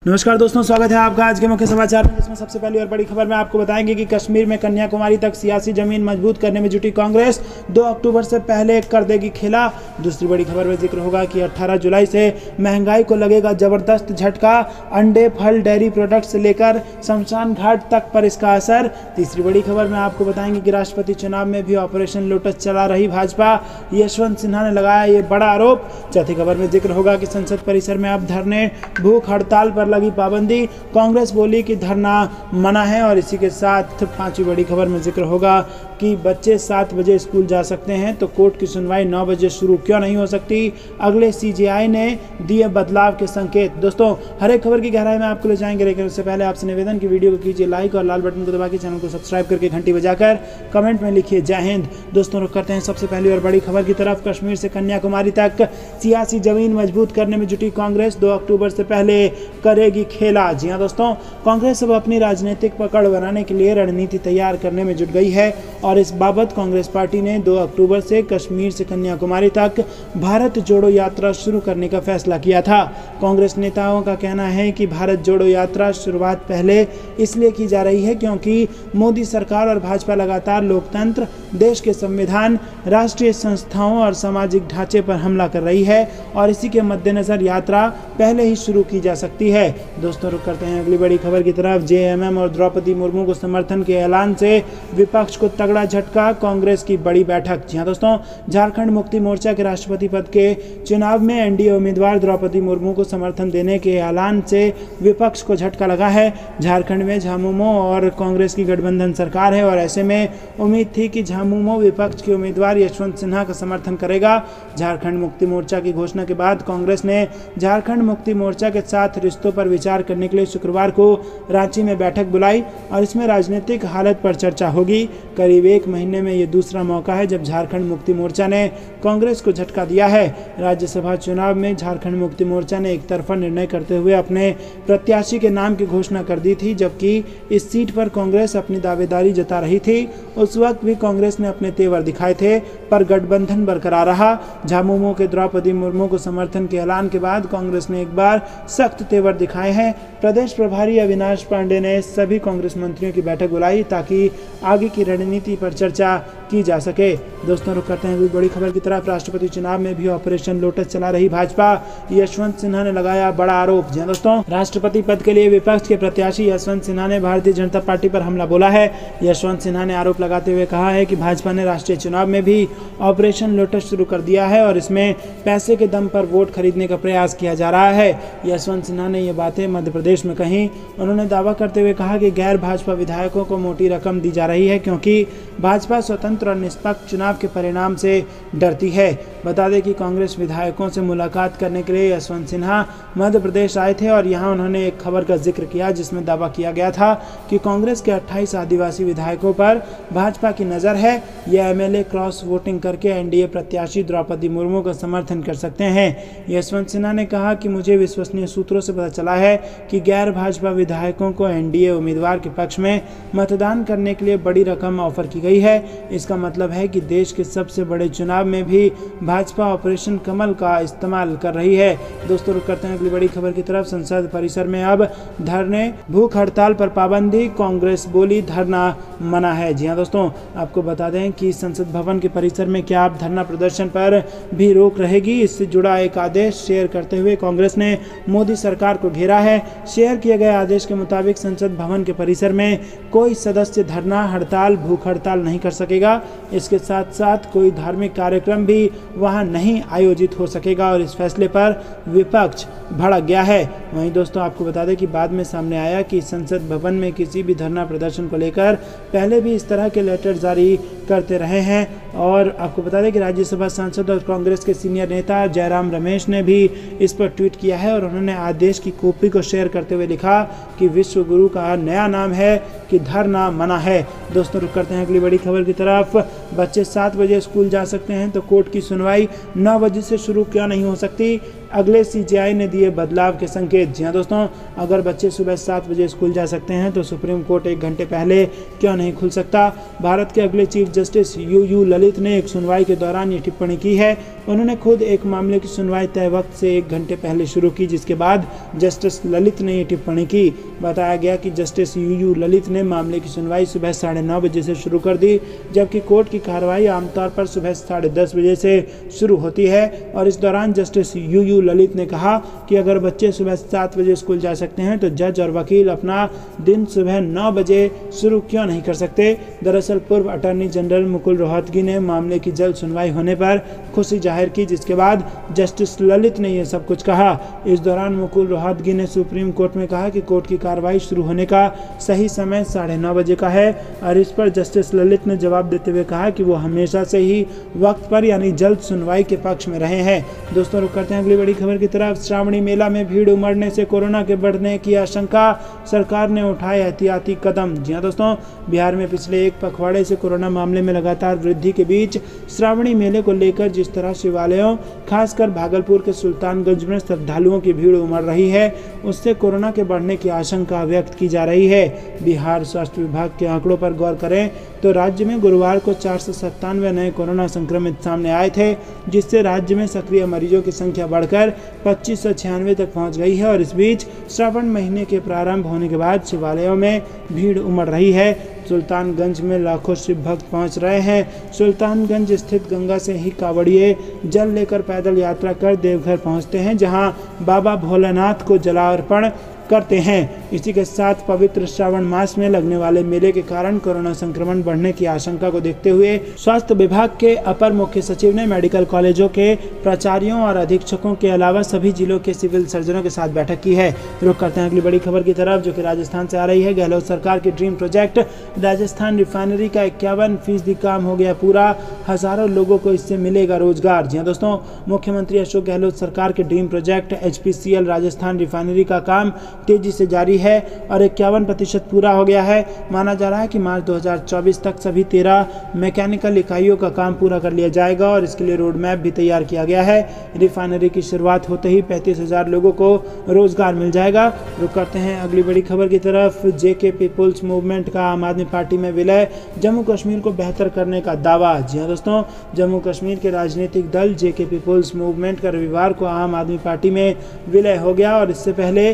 नमस्कार दोस्तों, स्वागत है आपका आज के मुख्य समाचार में, जिसमें सबसे पहली और बड़ी खबर में आपको बताएंगे कि कश्मीर में कन्याकुमारी तक सियासी जमीन मजबूत करने में जुटी कांग्रेस 2 अक्टूबर से पहले कर देगी खेला। दूसरी बड़ी खबर में जिक्र होगा कि 18 जुलाई से महंगाई को लगेगा जबरदस्त झटका, अंडे, फल, डेयरी प्रोडक्ट से लेकर शमशान घाट तक पर इसका असर। तीसरी बड़ी खबर में आपको बताएंगे कि राष्ट्रपति चुनाव में भी ऑपरेशन लोटस चला रही भाजपा, यशवंत सिन्हा ने लगाया ये बड़ा आरोप। चौथी खबर में जिक्र होगा कि संसद परिसर में अब धरने, भूख हड़ताल पर लगी पाबंदी, कांग्रेस बोली कि धरना मना है। और इसी के साथ पांचवी बड़ी खबर में जिक्र होगा कि बच्चे 7 बजे स्कूल जा सकते हैं तो कोर्ट की सुनवाई 9 बजे शुरू क्यों नहीं हो सकती, अगले सीजेआई ने दिए बदलाव के संकेत। दोस्तों, हर एक खबर की गहराई में आपको ले जाएंगे, लेकिन उससे पहले आपसे निवेदन की वीडियो को कीजिए लाइक और लाल बटन को दबा के चैनल को सब्सक्राइब करके घंटी बजाकर कमेंट में लिखिए जय हिंद। दोस्तों, रुक करते हैं सबसे पहली और बड़ी खबर की तरफ। कश्मीर से कन्याकुमारी तक सियासी जमीन मजबूत करने में जुटी कांग्रेस 2 अक्टूबर से पहले करेगी खेला। जी हां दोस्तों, कांग्रेस अब अपनी राजनीतिक पकड़ बनाने के लिए रणनीति तैयार करने में जुट गई है और इस बाबत कांग्रेस पार्टी ने 2 अक्टूबर से कश्मीर से कन्याकुमारी तक भारत जोड़ो यात्रा शुरू करने का फैसला किया था। कांग्रेस नेताओं का कहना है कि भारत जोड़ो यात्रा शुरुआत पहले इसलिए की जा रही है क्योंकि मोदी सरकार और भाजपा लगातार लोकतंत्र, देश के संविधान, राष्ट्रीय संस्थाओं और सामाजिक ढांचे पर हमला कर रही है और इसी के मद्देनजर यात्रा पहले ही शुरू की जा सकती है। दोस्तों, रुक करते हैं अगली बड़ी खबर की तरफ। जेएमएम और द्रौपदी मुर्मू को समर्थन के ऐलान से विपक्ष को तगड़ा झटका, कांग्रेस की बड़ी बैठक। जी हां दोस्तों, झारखंड मुक्ति मोर्चा के राष्ट्रपति पद के चुनाव में एनडीए उम्मीदवार द्रौपदी मुर्मू को समर्थन देने के ऐलान से विपक्ष को झटका लगा है। झारखंड में झामुमो और कांग्रेस की गठबंधन सरकार है और ऐसे में उम्मीद थी कि झामुमो विपक्ष के उम्मीदवार यशवंत सिन्हा का समर्थन करेगा। झारखंड मुक्ति मोर्चा की घोषणा के बाद कांग्रेस ने झारखंड मुक्ति मोर्चा के साथ रिश्तों पर विचार करने के लिए शुक्रवार को रांची में बैठक बुलाई और इसमें राजनीतिक हालत पर चर्चा होगी। करीब 1 महीने में ये दूसरा मौका है जब झारखंड मुक्ति मोर्चा ने कांग्रेस को झटका दिया है। राज्यसभा चुनाव में झारखंड मुक्ति मोर्चा ने एक तरफा निर्णय करते हुए अपने प्रत्याशी के नाम की घोषणा कर दी थी, जबकि इस सीट पर कांग्रेस अपनी दावेदारी जता रही थी। उस वक्त भी कांग्रेस ने अपने तेवर दिखाए थे, पर गठबंधन बरकरार रहा। झामुमो के द्रौपदी मुर्मू को समर्थन के ऐलान के बाद कांग्रेस ने एक बार सख्त तेवर दिखाए हैं। प्रदेश प्रभारी अविनाश पांडे ने सभी कांग्रेस मंत्रियों की बैठक बुलाई ताकि आगे की रणनीति पर चर्चा की जा सके। दोस्तों, रुक करते हैं बड़ी खबर की तरफ। राष्ट्रपति चुनाव में भी ऑपरेशन लोटस चला रही भाजपा, यशवंत सिन्हा ने लगाया बड़ा आरोप। जी दोस्तों, राष्ट्रपति पद के लिए विपक्ष के प्रत्याशी यशवंत सिन्हा ने भारतीय जनता पार्टी पर हमला बोला है। यशवंत सिन्हा ने आरोप लगाते हुए कहा है कि भाजपा ने राष्ट्रीय चुनाव में भी ऑपरेशन लोटस शुरू कर दिया है और इसमें पैसे के दम पर वोट खरीदने का प्रयास किया जा रहा है। यशवंत सिन्हा ने ये बातें मध्य प्रदेश में कही। उन्होंने दावा करते हुए कहा कि गैर भाजपा विधायकों को मोटी रकम दी जा रही है क्योंकि भाजपा स्वतंत्र और निष्पक्ष चुनाव के परिणाम से डरती है। बता दें कि कांग्रेस विधायकों से मुलाकात करने के लिए यशवंत सिन्हा मध्य प्रदेश आए थे और यहां उन्होंने एक खबर का जिक्र किया जिसमें दावा किया गया था कि कांग्रेस के 28 आदिवासी विधायकों पर भाजपा की नज़र है। यह एमएलए क्रॉस वोटिंग करके एनडीए प्रत्याशी द्रौपदी मुर्मू का समर्थन कर सकते हैं। यशवंत सिन्हा ने कहा कि मुझे विश्वसनीय सूत्रों से पता चला है कि गैर भाजपा विधायकों को एनडीए उम्मीदवार के पक्ष में मतदान करने के लिए बड़ी रकम ऑफर की गई है। इसका मतलब है कि देश के सबसे बड़े चुनाव में भी भाजपा ऑपरेशन कमल का इस्तेमाल कर रही है। दोस्तों, रुक करते हैं अगली बड़ी खबर की तरफ। संसद परिसर में अब धरने, भूख हड़ताल पर पाबंदी, कांग्रेस बोली धरना मना है। जी हां दोस्तों, आपको बता दें कि संसद भवन के परिसर में क्या अब धरना प्रदर्शन पर भी रोक रहेगी। इससे जुड़ा एक आदेश शेयर करते हुए कांग्रेस ने मोदी सरकार को घेरा है। शेयर किए गए आदेश के मुताबिक संसद भवन के परिसर में कोई सदस्य धरना, हड़ताल, भूख हड़ताल नहीं कर सकेगा। इसके साथ साथ कोई धार्मिक कार्यक्रम भी वहां नहीं आयोजित हो सकेगा और इस फैसले पर विपक्ष भड़क गया है। वहीं दोस्तों, आपको बता दें कि बाद में सामने आया कि संसद भवन में किसी भी धरना प्रदर्शन को लेकर पहले भी इस तरह के लेटर जारी करते रहे हैं। और आपको बता दें कि राज्यसभा सांसद और कांग्रेस के सीनियर नेता जयराम रमेश ने भी इस पर ट्वीट किया है और उन्होंने आदेश की कॉपी को शेयर करते हुए लिखा कि विश्व गुरु का नया नाम है कि धरना मना है। दोस्तों, रुक करते हैं अगली बड़ी खबर की तरफ। बच्चे 7 बजे स्कूल जा सकते हैं तो कोर्ट की सुनवाई 9 बजे से शुरू क्यों नहीं हो सकती, अगले सीजेआई ने दिए बदलाव के संकेत। जी हाँ दोस्तों, अगर बच्चे सुबह 7 बजे स्कूल जा सकते हैं तो सुप्रीम कोर्ट 1 घंटे पहले क्यों नहीं खुल सकता। भारत के अगले चीफ जस्टिस यू ललित ने एक सुनवाई के दौरान ये टिप्पणी की है। उन्होंने खुद एक मामले की सुनवाई तय वक्त से 1 घंटे पहले शुरू की, जिसके बाद जस्टिस ललित ने ये टिप्पणी की। बताया गया कि जस्टिस यू ललित ने मामले की सुनवाई सुबह 9:30 बजे से शुरू कर दी, जबकि कोर्ट की कार्रवाई आमतौर पर सुबह 10:30 बजे से शुरू होती है। और इस दौरान जस्टिस यू ललित ने कहा कि अगर बच्चे सुबह 7 बजे स्कूल जा सकते हैं तो जज और वकील अपना दिन सुबह 9 बजे शुरू क्यों नहीं कर सकते। दरअसल पूर्व अटॉर्नी जनरल मुकुल रोहतगी ने मामले की जल्द सुनवाई होने पर खुशी जाहिर की, जिसके बाद जस्टिस ललित ने यह सब कुछ कहा। इस दौरान मुकुल रोहतगी ने सुप्रीम कोर्ट में कहा कि कोर्ट की कार्रवाई शुरू होने का सही समय 9:30 बजे का है, और इस पर जस्टिस ललित ने जवाब देते हुए कहा कि वो हमेशा से ही वक्त पर यानी जल्द सुनवाई के पक्ष में रहे हैं। दोस्तों रुक करते हैं अगली बड़ी खबर की तरफ। श्रावणी मेला में भीड़ उमड़ने से कोरोना के बढ़ने की आशंका, सरकार ने उठाए एहतियाती कदम। जी हाँ दोस्तों, बिहार में पिछले 1 पखवाड़े से कोरोना मामले में लगातार वृद्धि के बीच श्रावणी मेले को लेकर जिस तरह शिवालयों खासकर भागलपुर के सुल्तानगंज में श्रद्धालुओं की भीड़ उमड़ रही है, उससे कोरोना के बढ़ने की आशंका व्यक्त की जा रही है। बिहार स्वास्थ्य विभाग के आंकड़ों पर गौर करें तो राज्य में गुरुवार को 497 नए कोरोना संक्रमित सामने आए थे, जिससे राज्य में सक्रिय मरीजों की संख्या बढ़कर 2596 तक पहुंच गई है। और इस बीच श्रावण महीने के प्रारंभ होने के बाद शिवालयों में भीड़ उमड़ रही है। सुल्तानगंज में लाखों शिव भक्त पहुंच रहे हैं। सुल्तानगंज स्थित गंगा से ही कांवड़िए जल लेकर पैदल यात्रा कर देवघर पहुंचते हैं, जहां बाबा भोलेनाथ को जलार्पण करते हैं। इसी के साथ पवित्र श्रावण मास में लगने वाले मेले के कारण कोरोना संक्रमण बढ़ने की आशंका को देखते हुए स्वास्थ्य विभाग के अपर मुख्य सचिव ने मेडिकल कॉलेजों के प्राचार्यों और अधीक्षकों के अलावा सभी जिलों के सिविल सर्जनों के साथ बैठक की है। रुक करते हैं अगली बड़ी खबर की तरफ, जो कि राजस्थान से आ रही है। गहलोत सरकार के ड्रीम प्रोजेक्ट राजस्थान रिफाइनरी का 51% काम हो गया पूरा, हजारों लोगों को इससे मिलेगा रोजगार। जी हाँ दोस्तों, मुख्यमंत्री अशोक गहलोत सरकार के dream project HPCL Rajasthan refinery का काम तेजी से जारी है और 51% पूरा हो गया है। माना जा रहा है कि मार्च 2024 तक सभी 13 मैकेनिकल इकाइयों का काम पूरा कर लिया जाएगा और इसके लिए रोड मैप भी तैयार किया गया है। रिफाइनरी की शुरुआत होते ही 35,000 लोगों को रोजगार मिल जाएगा। रुक करते हैं अगली बड़ी खबर की तरफ। JK पीपुल्स मूवमेंट का आम आदमी पार्टी में विलय, जम्मू कश्मीर को बेहतर करने का दावा। जी हाँ दोस्तों, जम्मू कश्मीर के राजनीतिक दल JK पीपुल्स मूवमेंट का रविवार को आम आदमी पार्टी में विलय हो गया और इससे पहले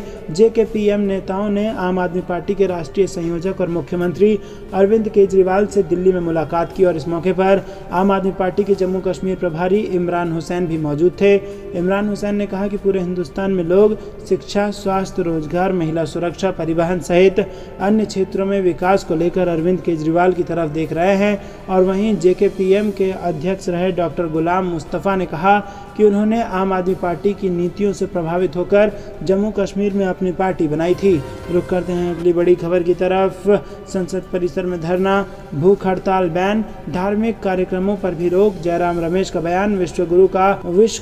JKPM नेताओं ने आम आदमी पार्टी के राष्ट्रीय संयोजक और मुख्यमंत्री अरविंद केजरीवाल से दिल्ली में मुलाकात की और इस मौके पर आम आदमी पार्टी के जम्मू कश्मीर प्रभारी इमरान हुसैन भी मौजूद थे। इमरान हुसैन ने कहा कि पूरे हिंदुस्तान में लोग शिक्षा, स्वास्थ्य, रोजगार, महिला सुरक्षा, परिवहन सहित अन्य क्षेत्रों में विकास को लेकर अरविंद केजरीवाल की तरफ देख रहे हैं। और वहीं JKPM के अध्यक्ष रहे डॉक्टर गुलाम मुस्तफ़ा ने कहा कि उन्होंने आम आदमी पार्टी की नीतियों से प्रभावित होकर जम्मू कश्मीर में अपनी पार्टी बनाई थी। रुक करते हैं अगली बड़ी खबर की तरफ। संसद परिसर में धरना, भूख हड़ताल बैन, धार्मिक कार्यक्रमों पर भी रोक, जयराम रमेश का बयान, विश्व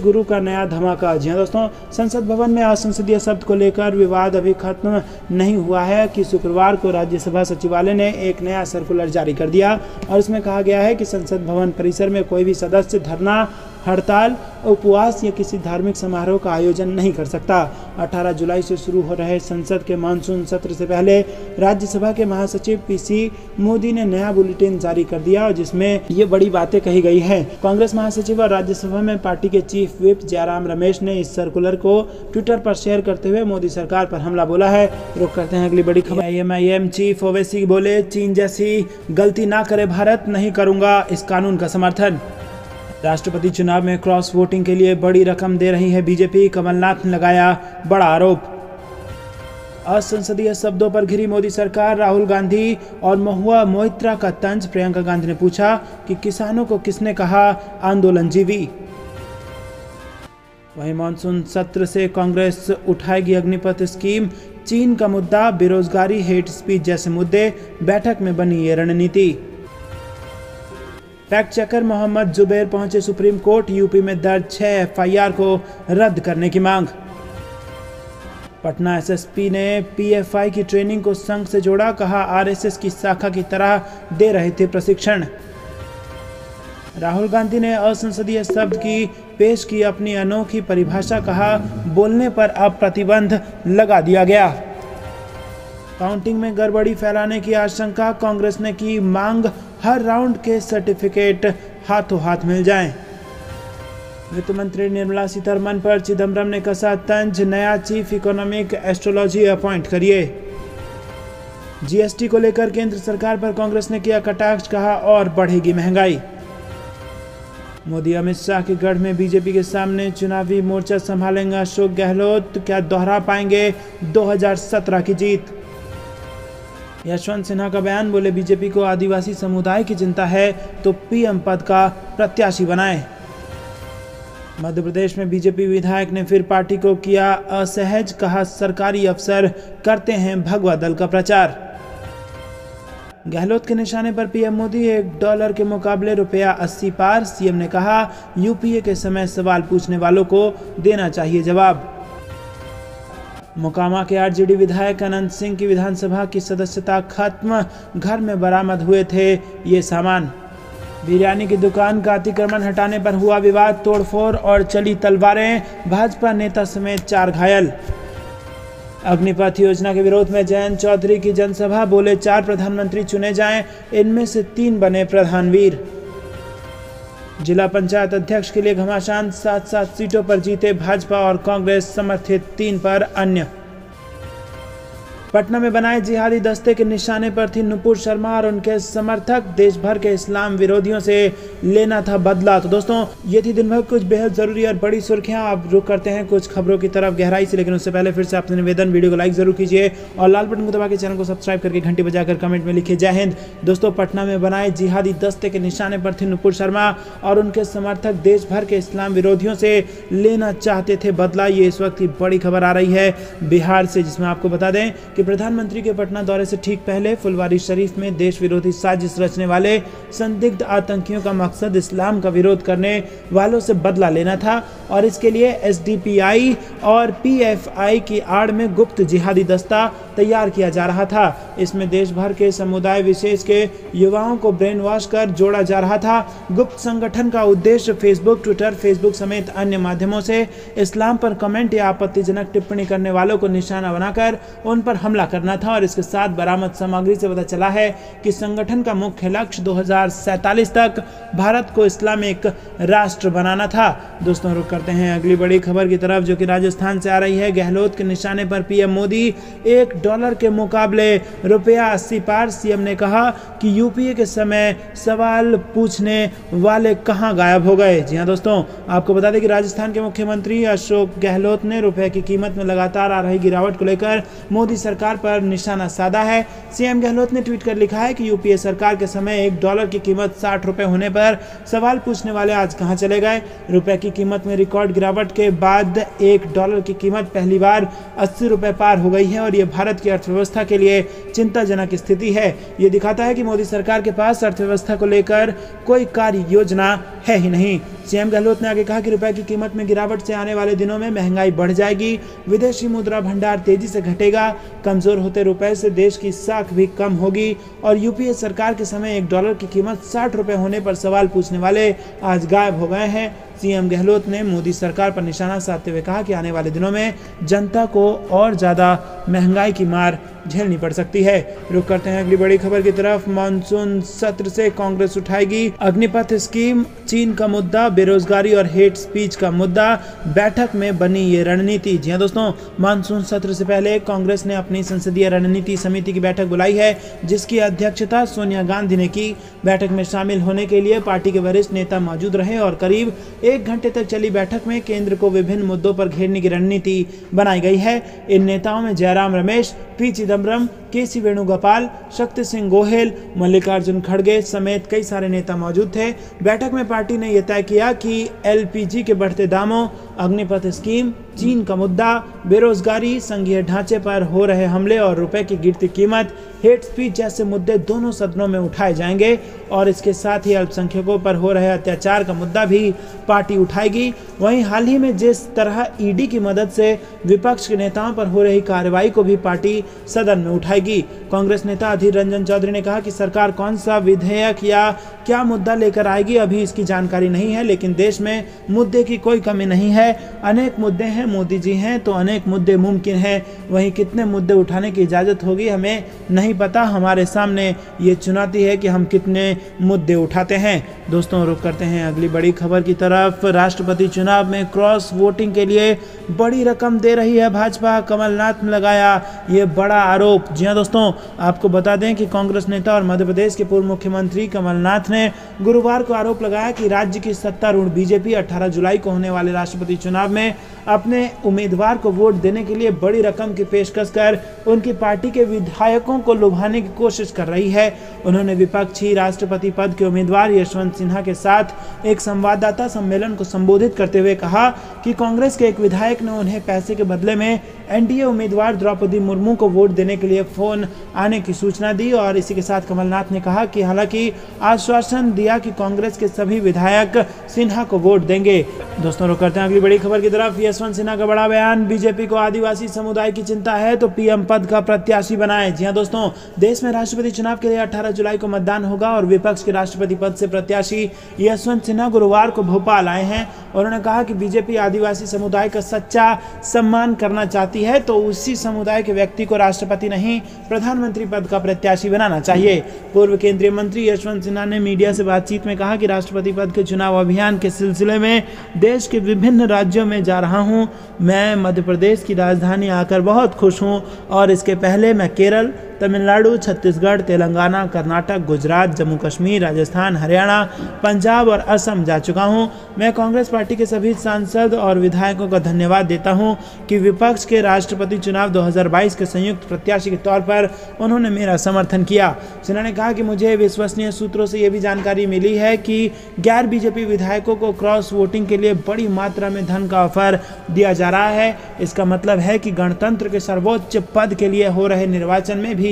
गुरु का नया धमाका। जी हाँ दोस्तों, संसद भवन में असंसदीय शब्द को लेकर विवाद अभी खत्म नहीं हुआ है कि शुक्रवार को राज्यसभा सचिवालय ने एक नया सर्कुलर जारी कर दिया और इसमें कहा गया है कि संसद भवन परिसर में कोई भी सदस्य धरना, हड़ताल, उपवास या किसी धार्मिक समारोह का आयोजन नहीं कर सकता। 18 जुलाई से शुरू हो रहे संसद के मानसून सत्र से पहले राज्यसभा के महासचिव PC मोदी ने नया बुलेटिन जारी कर दिया और जिसमें ये बड़ी बातें कही गई हैं। कांग्रेस महासचिव और राज्यसभा में पार्टी के चीफ व्हिप जयराम रमेश ने इस सर्कुलर को ट्विटर पर शेयर करते हुए मोदी सरकार पर हमला बोला है। रुक करते हैं अगली बड़ी खबर। IMIM चीफ ओवैसी बोले, चीन जैसी गलती ना करे भारत, नहीं करूंगा इस कानून का समर्थन। राष्ट्रपति चुनाव में क्रॉस वोटिंग के लिए बड़ी रकम दे रही है बीजेपी, कमलनाथ ने लगाया बड़ा आरोप। असंसदीय शब्दों पर घिरी मोदी सरकार, राहुल गांधी और महुआ मोइत्रा का तंज। प्रियंका गांधी ने पूछा कि किसानों को किसने कहा आंदोलनजीवी। वहीं मानसून सत्र से कांग्रेस उठाएगी अग्निपथ स्कीम, चीन का मुद्दा, बेरोजगारी, हेट स्पीच जैसे मुद्दे, बैठक में बनी ये रणनीति। फैक्ट चेकर मोहम्मद जुबैर पहुंचे सुप्रीम कोर्ट, यूपी में दर्ज 6 FIR को रद्द करने की मांग। पटना SSP ने PFI की ट्रेनिंग को संघ से जोड़ा, कहा RSS की शाखा की तरह दे रहे थे प्रशिक्षण। राहुल गांधी ने असंसदीय शब्द की पेश की अपनी अनोखी परिभाषा, कहा बोलने पर अब प्रतिबंध लगा दिया गया। काउंटिंग में गड़बड़ी फैलाने की आशंका, कांग्रेस ने की मांग हर राउंड के सर्टिफिकेट हाथों हाथ मिल जाएं। वित्त मंत्री निर्मला सीतारमण पर चिदम्बरम ने कसा तंज, नया चीफ इकोनॉमिक एस्ट्रोलॉजी अपॉइंट करिए। जीएसटी को लेकर केंद्र सरकार पर कांग्रेस ने किया कटाक्ष, कहा और बढ़ेगी महंगाई। मोदी अमित शाह के गढ़ में बीजेपी के सामने चुनावी मोर्चा संभालेंगे अशोक गहलोत, क्या दोहरा पाएंगे 2017 की जीत। यशवंत सिन्हा का बयान, बोले बीजेपी को आदिवासी समुदाय की चिंता है तो पीएम पद का प्रत्याशी बनाएं। मध्य प्रदेश में बीजेपी विधायक ने फिर पार्टी को किया असहज, कहा सरकारी अफसर करते हैं भगवा दल का प्रचार। गहलोत के निशाने पर पीएम मोदी, $1 के मुकाबले ₹80 पार, सीएम ने कहा यूपीए के समय सवाल पूछने वालों को देना चाहिए जवाब। मोकामा के आरजेडी विधायक अनंत सिंह की विधानसभा की सदस्यता खत्म, घर में बरामद हुए थे ये सामान। बिरयानी की दुकान का अतिक्रमण हटाने पर हुआ विवाद, तोड़फोड़ और चली तलवारें, भाजपा नेता समेत 4 घायल। अग्निपथ योजना के विरोध में जयंत चौधरी की जनसभा, बोले 4 प्रधानमंत्री चुने जाएं, इनमें से 3 बने प्रधानवीर। जिला पंचायत अध्यक्ष के लिए घमासान, 7 सीटों पर जीते भाजपा और कांग्रेस समर्थित 3 पर अन्य। पटना में बनाए जिहादी दस्ते के निशाने पर थी नुपुर शर्मा और उनके समर्थक, देश भर के इस्लाम विरोधियों से लेना था बदला। तो दोस्तों ये थी दिन भर कुछ बेहद जरूरी और बड़ी सुर्खियां। आप रुक करते हैं कुछ खबरों की तरफ गहराई से, लेकिन उससे पहले फिर से आपसे निवेदन, वीडियो को लाइक जरूर कीजिए और लाल बटन को दबा के चैनल को सब्सक्राइब करके घंटी बजाकर कमेंट में लिखिए जय हिंद। दोस्तों पटना में बनाए जिहादी दस्ते के निशाने पर थी नुपुर शर्मा और उनके समर्थक, देश भर के इस्लाम विरोधियों से लेना चाहते थे बदला। ये इस वक्त की बड़ी खबर आ रही है बिहार से, जिसमें आपको बता दें कि प्रधानमंत्री के पटना दौरे से ठीक पहले फुलवारी शरीफ में देश विरोधी साजिश रचने वाले संदिग्ध आतंकियों का मकसद इस्लाम का विरोध करने वालों से बदला लेना था और इसके लिए एसडीपीआई और पीएफआई की आड़ में गुप्त जिहादी दस्ता तैयार किया जा रहा था। इसमें देश भर के समुदाय विशेष के युवाओं को ब्रेन वॉश कर जोड़ा जा रहा था। गुप्त संगठन का उद्देश्य फेसबुक, ट्विटर, फेसबुक समेत अन्य माध्यमों से इस्लाम पर कमेंट या आपत्तिजनक टिप्पणी करने वालों को निशाना बनाकर उन पर हमला करना था और इसके साथ बरामद सामग्री से पता चला है कि संगठन का मुख्य लक्ष्य 2047 तक भारत को इस्लामिक राष्ट्र बनाना था। दोस्तों रुक करते हैं अगली बड़ी खबर की तरफ, जो कि राजस्थान से आ रही है। गहलोत के निशाने पर पीएम मोदी, $1 के मुकाबले ₹80 पार, सीएम ने कहा कि यूपीए के समय सवाल पूछने वाले कहां गायब हो गए। जी हां दोस्तों, आपको बता दें कि राजस्थान के मुख्यमंत्री अशोक गहलोत ने रुपए की कीमत में लगातार आ रही गिरावट को लेकर मोदी सरकार पर निशाना साधा है। सीएम गहलोत ने ट्वीट कर लिखा है कि यूपीए सरकार के समय $1 की कीमत 60 रुपए होने पर सवाल पूछने वाले आज कहां चले गए। रुपए की कीमत में रिकॉर्ड गिरावट के बाद $1 की कीमत पहली बार 80 रुपए पार हो गई है और यह भारत की अर्थव्यवस्था के लिए चिंताजनक स्थिति है। यह दिखाता है कि मोदी सरकार के पास अर्थव्यवस्था को लेकर कोई कार्य योजना है ही नहीं। सीएम गहलोत ने आगे कहा कि रुपए की कीमत में गिरावट से आने वाले दिनों में महंगाई बढ़ जाएगी, विदेशी मुद्रा भंडार तेजी से घटेगा, कमजोर होते रुपए से देश की साख भी कम होगी और यूपीए सरकार के समय $1 की कीमत 60 रुपए होने पर सवाल पूछने वाले आज गायब हो गए हैं। सीएम गहलोत ने मोदी सरकार पर निशाना साधते हुए कहा कि आने वाले दिनों में जनता को और ज्यादा महंगाई की मार झेलनी पड़ सकती है। रुक करते हैं अगली बड़ी खबर की तरफ। मानसून सत्र से कांग्रेस उठाएगी अग्निपथ स्कीम, चीन का मुद्दा, बेरोजगारी और हेट स्पीच का मुद्दा, बैठक में बनी ये रणनीति। जी हां दोस्तों, मानसून सत्र से पहले कांग्रेस ने अपनी संसदीय रणनीति समिति की बैठक बुलाई है, जिसकी अध्यक्षता सोनिया गांधी ने की। बैठक में शामिल होने के लिए पार्टी के वरिष्ठ नेता मौजूद रहे और करीब 1 घंटे तक चली बैठक में केंद्र को विभिन्न मुद्दों पर घेरने की रणनीति बनाई गई है। इन नेताओं में जयराम रमेश, पी चिदम्बरम, केसी वेणुगोपाल, शक्ति सिंह गोहेल, मल्लिकार्जुन खड़गे समेत कई सारे नेता मौजूद थे। बैठक में पार्टी ने यह तय किया कि एलपीजी के बढ़ते दामों, अग्निपथ स्कीम, चीन का मुद्दा, बेरोजगारी, संघीय ढांचे पर हो रहे हमले और रुपए की गिरती कीमत, हेट स्पीच जैसे मुद्दे दोनों सदनों में उठाए जाएंगे और इसके साथ ही अल्पसंख्यकों पर हो रहे अत्याचार का मुद्दा भी पार्टी उठाएगी। वहीं हाल ही में जिस तरह ईडी की मदद से विपक्ष के नेताओं पर हो रही कार्रवाई को भी पार्टी सदन में उठाएगी। कांग्रेस नेता अधीर रंजन चौधरी ने कहा कि सरकार कौन सा विधेयक या क्या मुद्दा लेकर आएगी अभी इसकी जानकारी नहीं है, लेकिन देश में मुद्दे की कोई कमी नहीं है। अनेक मुद्दे हैं, मोदी जी हैं तो अनेक मुद्दे मुमकिन हैं। वहीं कितने मुद्दे उठाने की इजाज़त होगी हमें नहीं पता। हमारे सामने ये चुनौती है कि हम कितने मुद्दे उठाते हैं। दोस्तों, रुक करते हैं अगली बड़ी खबर की तरफ। राष्ट्रपति चुनाव में क्रॉस वोटिंग के लिए बड़ी रकम दे रही है भाजपा, कमलनाथ ने लगाया ये बड़ा आरोप। जी हां दोस्तों, आपको बता दें कि कांग्रेस नेता और मध्य प्रदेश के पूर्व मुख्यमंत्री कमलनाथ ने गुरुवार को आरोप लगाया कि राज्य की सत्तारूढ़ बीजेपी 18 जुलाई को होने वाले राष्ट्रपति चुनाव में अपने उम्मीदवार को वोट देने के लिए बड़ी रकम की पेशकश कर उनकी पार्टी के विधायकों को लुभाने की कोशिश कर रही है। उन्होंने विपक्षी राष्ट्रपति पद के उम्मीदवार यशवंत सिन्हा के साथ एक संवाददाता सम्मेलन को संबोधित करते हुए कहा कि कांग्रेस के एक विधायक ने उन्हें पैसे के बदले में एनडीए उम्मीदवार द्रौपदी मुर्मू को वोट देने के लिए फोन आने की सूचना दी। और इसी के साथ कमलनाथ ने कहा कि हालांकि आश्वासन दिया कि कांग्रेस के सभी विधायक सिन्हा को वोट देंगे। दोस्तों, रुक करते हैं अगली बड़ी खबर की तरफ। यशवंत सिन्हा का बड़ा बयान, बीजेपी को आदिवासी समुदाय की चिंता है तो पीएम पद का प्रत्याशी बनाए। जी हां दोस्तों, देश में राष्ट्रपति चुनाव के लिए 18 जुलाई को मतदान होगा और विपक्ष के राष्ट्रपति पद से प्रत्याशी यशवंत सिन्हा गुरुवार को भोपाल आए हैं। उन्होंने कहा कि बीजेपी आदिवासी समुदाय का सच्चा सम्मान करना चाहती है तो उसी समुदाय के व्यक्ति को राष्ट्रपति नहीं प्रधानमंत्री पद का प्रत्याशी बनाना चाहिए। पूर्व केंद्रीय मंत्री यशवंत सिन्हा ने मीडिया से बातचीत में कहा कि राष्ट्रपति पद के चुनाव अभियान के सिलसिले में देश के विभिन्न राज्यों में जा रहा हूं। मैं मध्य प्रदेश की राजधानी आकर बहुत खुश हूं और इसके पहले मैं केरल, तमिलनाडु, छत्तीसगढ़, तेलंगाना, कर्नाटक, गुजरात, जम्मू कश्मीर, राजस्थान, हरियाणा, पंजाब और असम जा चुका हूं। मैं कांग्रेस पार्टी के सभी सांसद और विधायकों का धन्यवाद देता हूं कि विपक्ष के राष्ट्रपति चुनाव 2022 के संयुक्त प्रत्याशी के तौर पर उन्होंने मेरा समर्थन किया। सिन्हा ने कहा कि मुझे विश्वसनीय सूत्रों से यह भी जानकारी मिली है कि गैर बीजेपी विधायकों को क्रॉस वोटिंग के लिए बड़ी मात्रा में धन का ऑफर दिया जा रहा है। इसका मतलब है कि गणतंत्र के सर्वोच्च पद के लिए हो रहे निर्वाचन में भी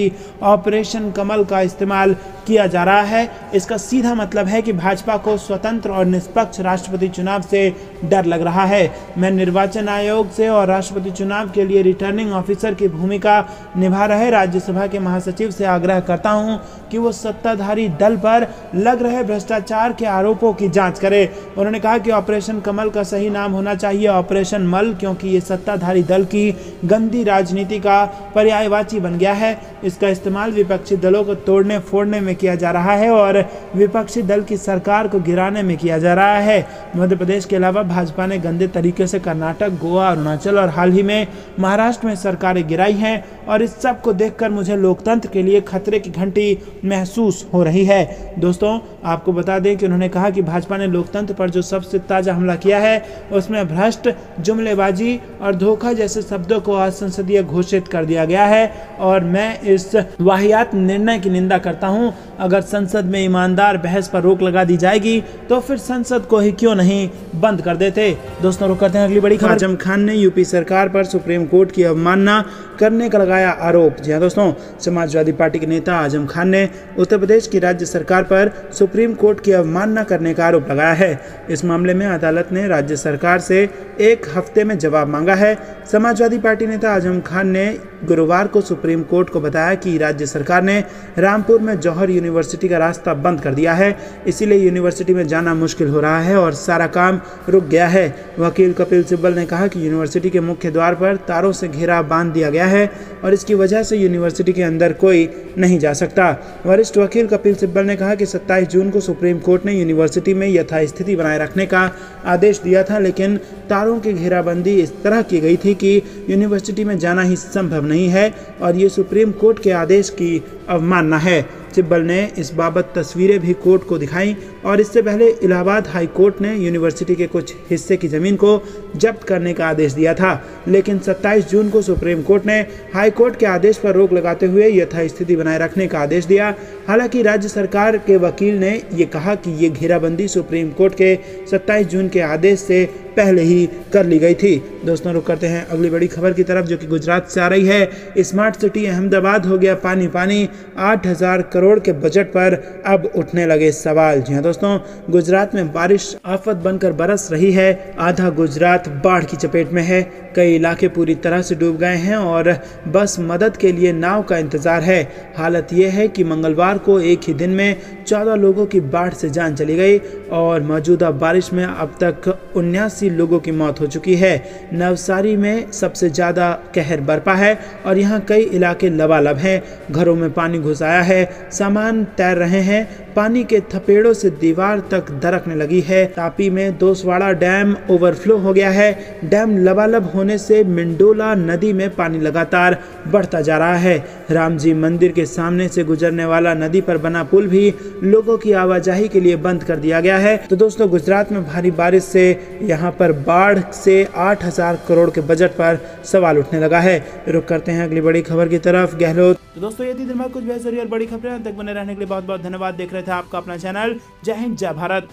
ऑपरेशन कमल का इस्तेमाल किया जा रहा है। इसका सीधा मतलब है कि भाजपा को स्वतंत्र और निष्पक्ष राष्ट्रपति चुनाव से डर लग रहा है। मैं निर्वाचन आयोग से और राष्ट्रपति चुनाव के लिए रिटर्निंग ऑफिसर की भूमिका निभा रहे राज्यसभा के महासचिव से आग्रह करता हूं कि वो सत्ताधारी दल पर लग रहे भ्रष्टाचार के आरोपों की जांच करे। उन्होंने कहा कि ऑपरेशन कमल का सही नाम होना चाहिए ऑपरेशन मल, क्योंकि ये सत्ताधारी दल की गंदी राजनीति का पर्यायवाची बन गया है। इसका इस्तेमाल विपक्षी दलों को तोड़ने फोड़ने में किया जा रहा है और विपक्षी दल की सरकार को गिराने में किया जा रहा है। मध्य प्रदेश के अलावा भाजपा ने गंदे तरीके से कर्नाटक, गोवा, अरुणाचल और हाल ही में महाराष्ट्र में सरकारें गिराई हैं और इस सब को देखकर मुझे लोकतंत्र के लिए खतरे की घंटी महसूस हो रही है। दोस्तों, आपको बता दें कि उन्होंने कहा कि भाजपा ने लोकतंत्र पर जो सबसे ताजा हमला किया है उसमें भ्रष्ट, जुमलेबाजी और धोखा जैसे शब्दों को असंसदीय घोषित कर दिया गया है और मैं इस वाहियात निर्णय की निंदा करता हूं। अगर संसद में ईमानदार बहस पर रोक लगा दी जाएगी तो फिर संसद को ही क्यों नहीं बंद कर देते। दोस्तों, रुक करते हैं अगली बड़ी खबर। आजम खान ने यूपी सरकार पर सुप्रीम कोर्ट की अवमानना करने का लगाया आरोप। जी हां दोस्तों, समाजवादी पार्टी के नेता आजम खान ने उत्तर प्रदेश की राज्य सरकार पर सुप्रीम कोर्ट की अवमानना करने का आरोप लगाया है। इस मामले में अदालत ने राज्य सरकार से 1 हफ्ते में जवाब मांगा है। समाजवादी पार्टी नेता आजम खान ने गुरुवार को सुप्रीम कोर्ट को बताया कि राज्य सरकार ने रामपुर में जौहर यूनिवर्सिटी का रास्ता बंद कर दिया है, इसीलिए यूनिवर्सिटी में जाना मुश्किल हो रहा है और सारा काम रुक गया है। वकील कपिल सिब्बल ने कहा कि यूनिवर्सिटी के मुख्य द्वार पर तारों से घेरा बांध दिया गया है और इसकी वजह से यूनिवर्सिटी के अंदर कोई नहीं जा सकता। वरिष्ठ वकील कपिल सिब्बल ने कहा कि 27 जून को सुप्रीम कोर्ट ने यूनिवर्सिटी में यथास्थिति बनाए रखने का आदेश दिया था, लेकिन तारों की घेराबंदी इस तरह की गई थी कि यूनिवर्सिटी में जाना ही संभव नहीं है और ये सुप्रीम कोर्ट के आदेश की अवमानना है। सिब्बल ने इस बाबत तस्वीरें भी कोर्ट को दिखाई और इससे पहले इलाहाबाद हाई कोर्ट ने यूनिवर्सिटी के कुछ हिस्से की जमीन को जब्त करने का आदेश दिया था, लेकिन 27 जून को सुप्रीम कोर्ट ने हाई कोर्ट के आदेश पर रोक लगाते हुए यथास्थिति बनाए रखने का आदेश दिया। हालांकि राज्य सरकार के वकील ने ये कहा कि ये घेराबंदी सुप्रीम कोर्ट के 27 जून के आदेश से पहले ही कर ली गई थी। दोस्तों, रुक करते हैं अगली बड़ी खबर की तरफ, जो कि गुजरात से आ रही है। स्मार्ट सिटी अहमदाबाद हो गया पानी पानी, 8,000 करोड़ के बजट पर अब उठने लगे सवाल। जी हाँ दोस्तों, गुजरात में बारिश आफत बनकर बरस रही है। आधा गुजरात बाढ़ की चपेट में है, कई इलाके पूरी तरह से डूब गए हैं और बस मदद के लिए नाव का इंतजार है। हालत यह है कि मंगलवार को एक ही दिन में 14 लोगों की बाढ़ से जान चली गई और मौजूदा बारिश में अब तक 79 लोगों की मौत हो चुकी है। नवसारी में सबसे ज्यादा कहर बरपा है और यहाँ कई इलाके लबालब हैं। घरों में पानी घुस आया है, सामान तैर रहे हैं, पानी के थपेड़ों से दीवार तक दरकने लगी है। तापी में दोसवाड़ा डैम ओवरफ्लो हो गया है। डैम लबालब होने से मिंडोला नदी में पानी लगातार बढ़ता जा रहा है। राम जी मंदिर के सामने से गुजरने वाला नदी पर बना पुल भी लोगों की आवाजाही के लिए बंद कर दिया गया है। तो दोस्तों, गुजरात में भारी बारिश से यहाँ पर बाढ़ से 8,000 करोड़ के बजट पर सवाल उठने लगा है। रुक करते हैं अगली बड़ी खबर की तरफ। गहलोत। तो दोस्तों, ये थी दिन भर कुछ बेहतरीन और बड़ी खबरें। तक बने रहने के लिए बहुत बहुत धन्यवाद। देख रहे थे आपका अपना चैनल जय हिंद जय भारत।